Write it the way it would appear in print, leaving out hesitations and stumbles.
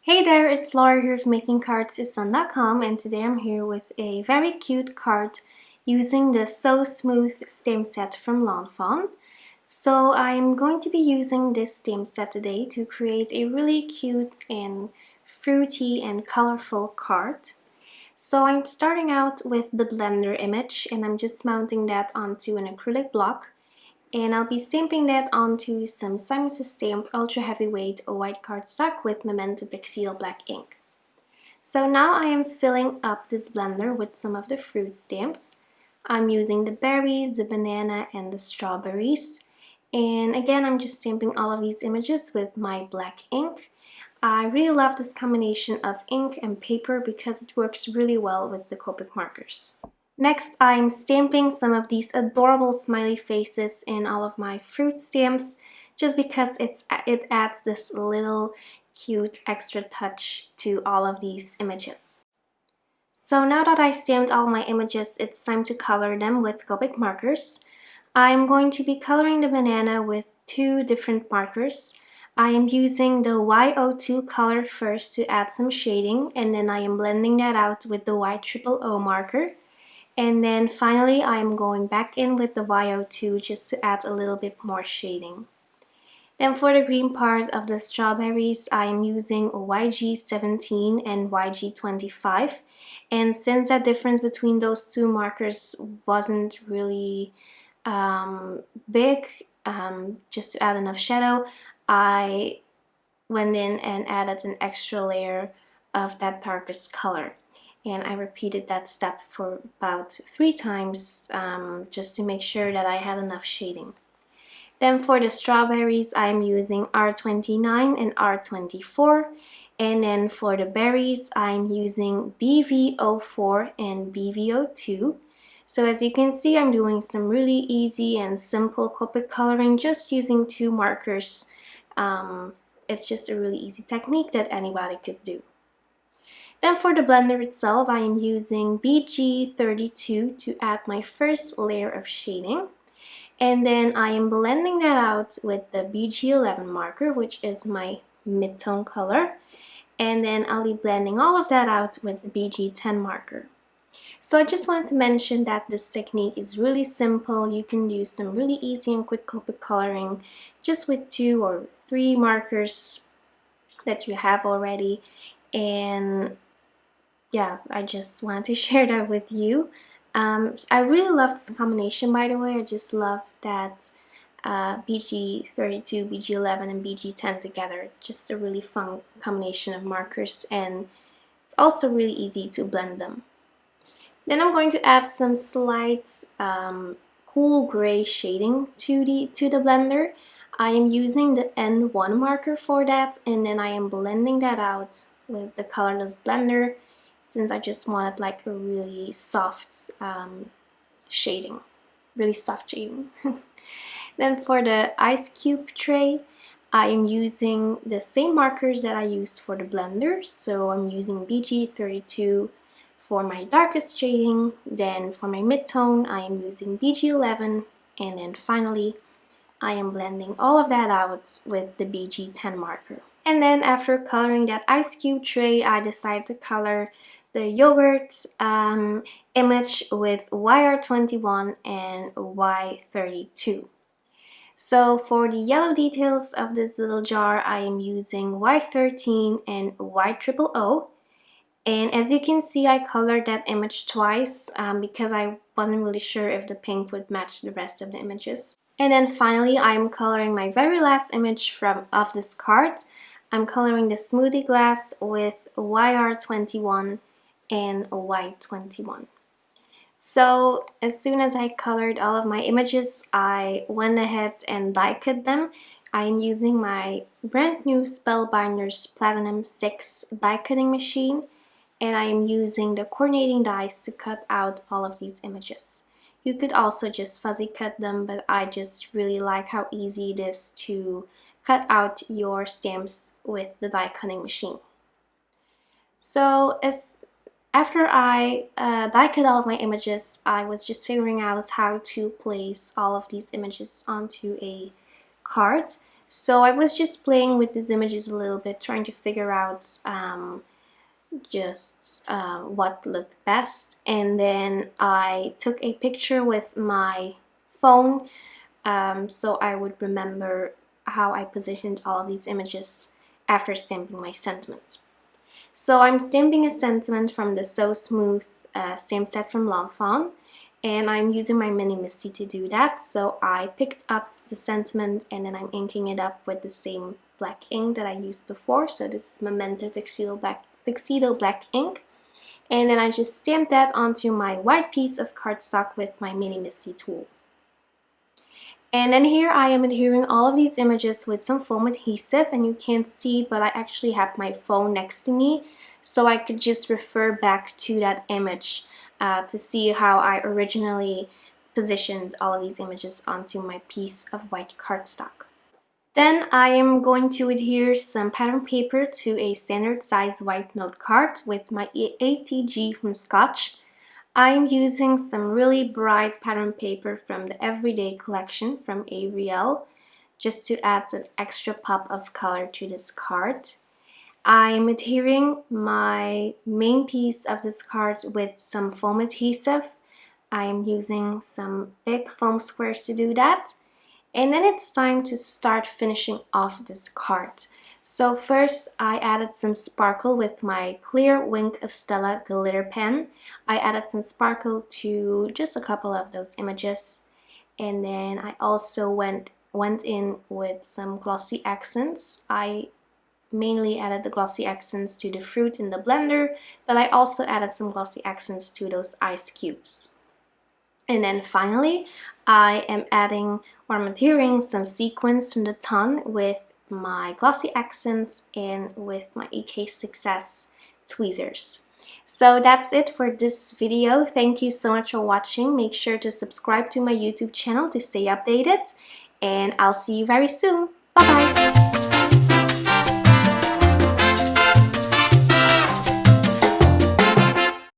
Hey there, it's Laura here of makingcardsison.com, and today I'm here with a very cute card using the So Smooth stamp set from Fawn. So I'm going to be using this stamp set today to create a really cute and fruity and colorful card. So I'm starting out with the blender image and I'm just mounting that onto an acrylic block. And I'll be stamping that onto some Simon's Stamp Ultra Heavyweight white cardstock with Memento Tuxedo black ink. So now I am filling up this blender with some of the fruit stamps. I'm using the berries, the banana, and the strawberries. And again, I'm just stamping all of these images with my black ink. I really love this combination of ink and paper because it works really well with the Copic markers. Next, I'm stamping some of these adorable smiley faces in all of my fruit stamps just because it adds this little cute extra touch to all of these images. So now that I stamped all my images, it's time to color them with Copic markers. I'm going to be coloring the banana with two different markers. I am using the Y02 color first to add some shading, and then I am blending that out with the Y00 marker. And then finally, I'm going back in with the Y02 just to add a little bit more shading. Then for the green part of the strawberries, I am using YG17 and YG25. And since that difference between those two markers wasn't really big, just to add enough shadow, I went in and added an extra layer of that darkest color. And I repeated that step for about 3 times just to make sure that I had enough shading. Then for the strawberries, I'm using R29 and R24. And then for the berries, I'm using BV04 and BV02. So as you can see, I'm doing some really easy and simple Copic coloring just using 2 markers. It's just a really easy technique that anybody could do. Then for the blender itself, I am using BG32 to add my first layer of shading. And then I am blending that out with the BG11 marker, which is my mid-tone color. And then I'll be blending all of that out with the BG10 marker. So I just wanted to mention that this technique is really simple. You can do some really easy and quick Copic coloring just with 2 or 3 markers that you have already. And yeah, I just wanted to share that with you. I really love this combination, by the way. I just love that BG32, BG11, and BG10 together. Just a really fun combination of markers, and it's also really easy to blend them. Then I'm going to add some slight cool gray shading to the blender. I am using the N1 marker for that, and then I am blending that out with the colorless blender, since I just wanted like a really soft shading, really soft shading. Then for the ice cube tray, I am using the same markers that I used for the blender. So I'm using BG32 for my darkest shading. Then for my mid-tone, I am using BG11. And then finally, I am blending all of that out with the BG10 marker. And then after coloring that ice cube tray, I decided to color the yogurt image with YR21 and Y32. So for the yellow details of this little jar, I am using Y13 and Y00. And as you can see, I colored that image twice because I wasn't really sure if the pink would match the rest of the images. And then finally, I'm coloring my very last image of this card. I'm coloring the smoothie glass with YR21 and Y21. So as soon as I colored all of my images, I went ahead and die cut them. I am using my brand new Spellbinders Platinum 6 die cutting machine, and I am using the coordinating dies to cut out all of these images. You could also just fuzzy cut them, but I just really like how easy it is to cut out your stamps with the die cutting machine. So after I die cut all of my images, I was just figuring out how to place all of these images onto a card. So I was just playing with these images a little bit, trying to figure out what looked best, and then I took a picture with my phone so I would remember how I positioned all of these images after stamping my sentiment. So I'm stamping a sentiment from the So Smooth stamp set from Fawn, and I'm using my mini Misty to do that. So I picked up the sentiment and then I'm inking it up with the same black ink that I used before. So this is Memento Tuxedo Black ink. And then I just stamped that onto my white piece of cardstock with my mini Misty tool. And then here I am adhering all of these images with some foam adhesive, and you can't see, but I actually have my phone next to me, so I could just refer back to that image to see how I originally positioned all of these images onto my piece of white cardstock. Then I am going to adhere some pattern paper to a standard size white note card with my ATG from Scotch. I'm using some really bright pattern paper from the Everyday collection from Ariel just to add an extra pop of color to this card. I'm adhering my main piece of this card with some foam adhesive. I'm using some big foam squares to do that. And then it's time to start finishing off this card. So first I added some sparkle with my clear Wink of Stella glitter pen. I added some sparkle to just a couple of those images. And then I also went in with some glossy accents. I mainly added the glossy accents to the fruit in the blender, but I also added some glossy accents to those ice cubes. And then finally, I am adding or I'm adhering some sequins from the ton with my glossy accents and with my EK Success tweezers. So that's it for this video. Thank you so much for watching. Make sure to subscribe to my YouTube channel to stay updated, and I'll see you very soon. Bye bye!